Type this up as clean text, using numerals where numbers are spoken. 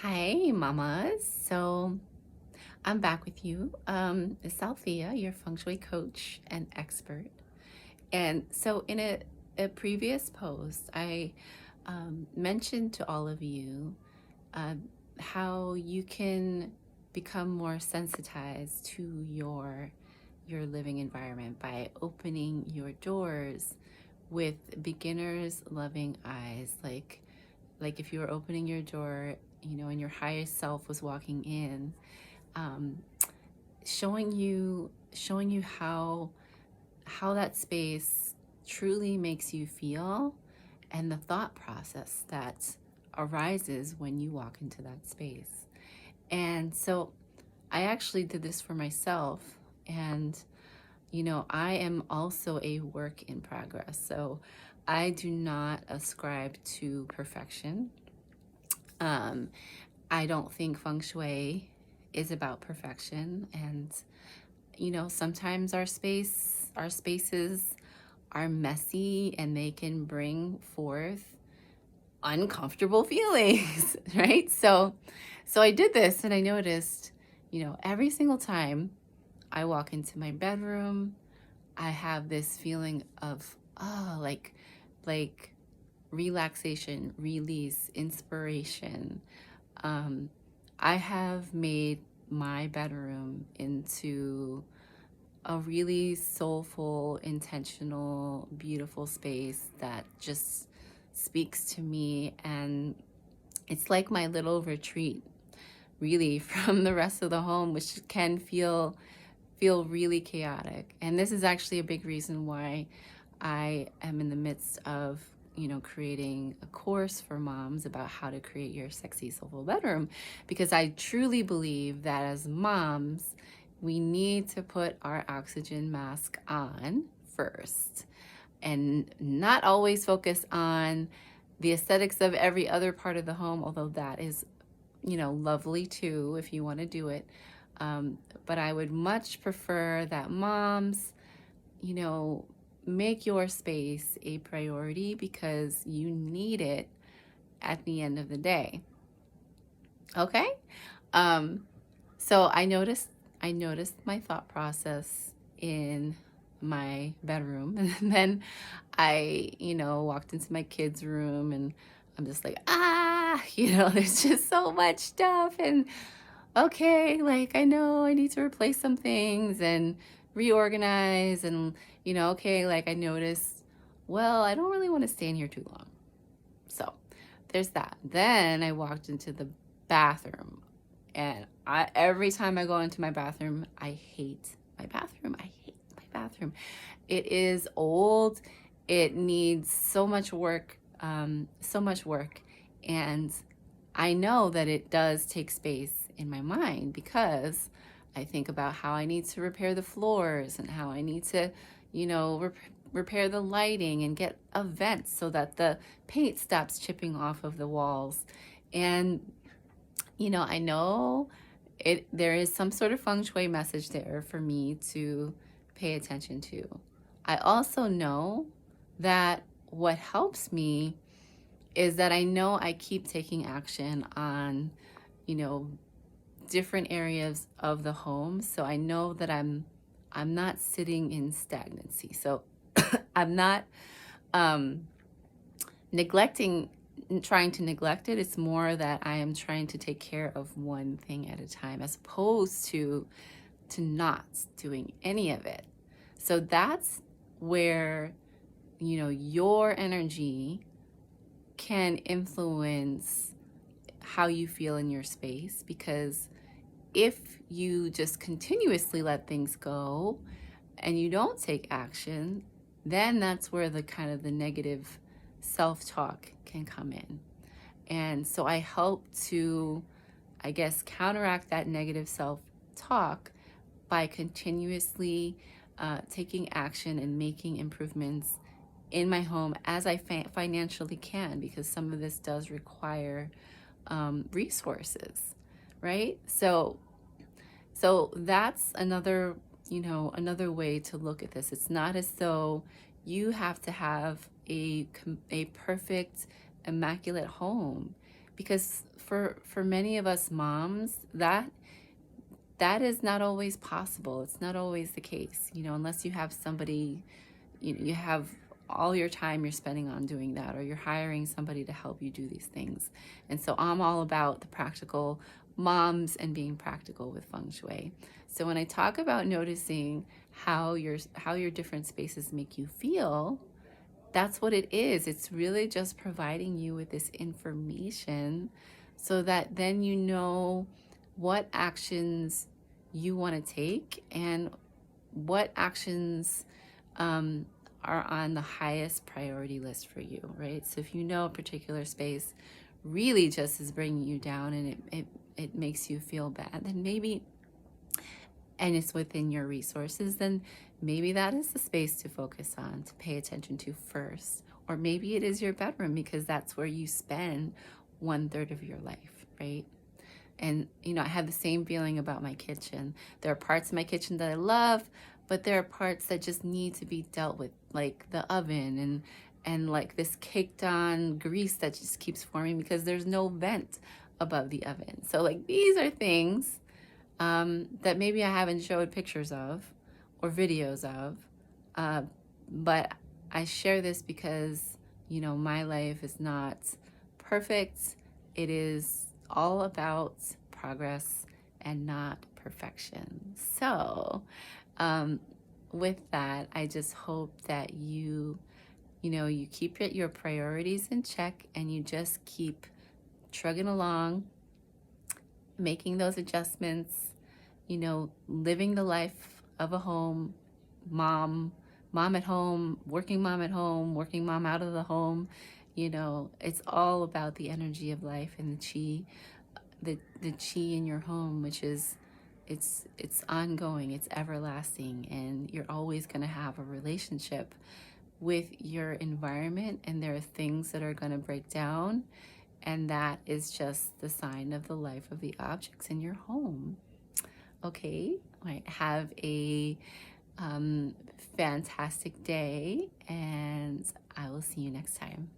Hi, mamas. So I'm back with you. It's Althea, your feng shui coach and expert. And so in a previous post, I mentioned to all of you uh, how you can become more sensitized to your living environment by opening your doors with beginners loving eyes, like if you were opening your door, and your highest self was walking in, um, showing you how that space truly makes you feel, and the thought process that arises when you walk into that space. And so I actually did this for myself, and I am also a work in progress. So I do not ascribe to perfection. um, I don't think feng shui is about perfection. And, sometimes our spaces are messy and they can bring forth uncomfortable feelings, right? So I did this and I noticed, every single time I walk into my bedroom, I have this feeling of, like relaxation, release, inspiration. um, I have made my bedroom into a really soulful, intentional, beautiful space that just speaks to me. And it's like my little retreat, really, from the rest of the home, which can feel really chaotic. And this is actually a big reason why I am in the midst of, creating a course for moms about how to create your sexy, soulful bedroom, because I truly believe that as moms, we need to put our oxygen mask on first and not always focus on the aesthetics of every other part of the home, although that is, lovely too if you want to do it. But I would much prefer that moms, you know, make your space a priority because you need it at the end of the day. Okay? Um, so I noticed my thought process in my bedroom, and then I, walked into my kids' room, and I'm just like, there's just so much stuff. And okay, like I know I need to replace some things and reorganize. And, okay, like I noticed, well, I don't really want to stay in here too long. So there's that. Then I walked into the bathroom, and every time I go into my bathroom, I hate my bathroom. I hate my bathroom. It is old. It needs so much work, so much work. And I know that it does take space in my mind because I think about how I need to repair the floors and how I need to, repair the lighting and get a vent so that the paint stops chipping off of the walls. And, I know there is some sort of feng shui message there for me to pay attention to. I also know that what helps me is that I know I keep taking action on, you know, different areas of the home. So I know that I'm not sitting in stagnancy. So I'm not um, neglecting trying to neglect it. It's more that I am trying to take care of one thing at a time as opposed to not doing any of it. So that's where, your energy can influence how you feel in your space, because if you just continuously let things go and you don't take action, then that's where the kind of the negative self-talk can come in. And so I help to, I guess, counteract that negative self-talk by continuously taking action and making improvements in my home as I financially can, because some of this does require resources, right? So that's another way to look at this. It's not as though you have to have a perfect, immaculate home, because for many of us moms, that is not always possible. It's not always the case, unless you have somebody, you have all your time you're spending on doing that, or you're hiring somebody to help you do these things. And so I'm all about the practical moms and being practical with feng shui. So when I talk about noticing how your different spaces make you feel, that's what it is. It's really just providing you with this information so that then you know what actions you want to take and what actions are on the highest priority list for you, right? So if you know a particular space really just is bringing you down and it makes you feel bad, then maybe, and it's within your resources, then maybe that is the space to focus on, to pay attention to first. Or maybe it is your bedroom, because that's where you spend 1/3 of your life, right? And, I have the same feeling about my kitchen. There are parts of my kitchen that I love, but there are parts that just need to be dealt with, like the oven and like this caked on grease that just keeps forming because there's no vent above the oven. So like these are things that maybe I haven't showed pictures of or videos of, but I share this because, my life is not perfect. It is all about progress and not perfection. So, with that, I just hope that you keep your priorities in check and you just keep trugging along, making those adjustments, living the life of a home mom at home, working mom out of the home. It's all about the energy of life and the chi in your home, which is it's ongoing, it's everlasting, and you're always going to have a relationship with your environment, and there are things that are going to break down, and that is just the sign of the life of the objects in your home. Okay, all right, have a fantastic day, and I will see you next time.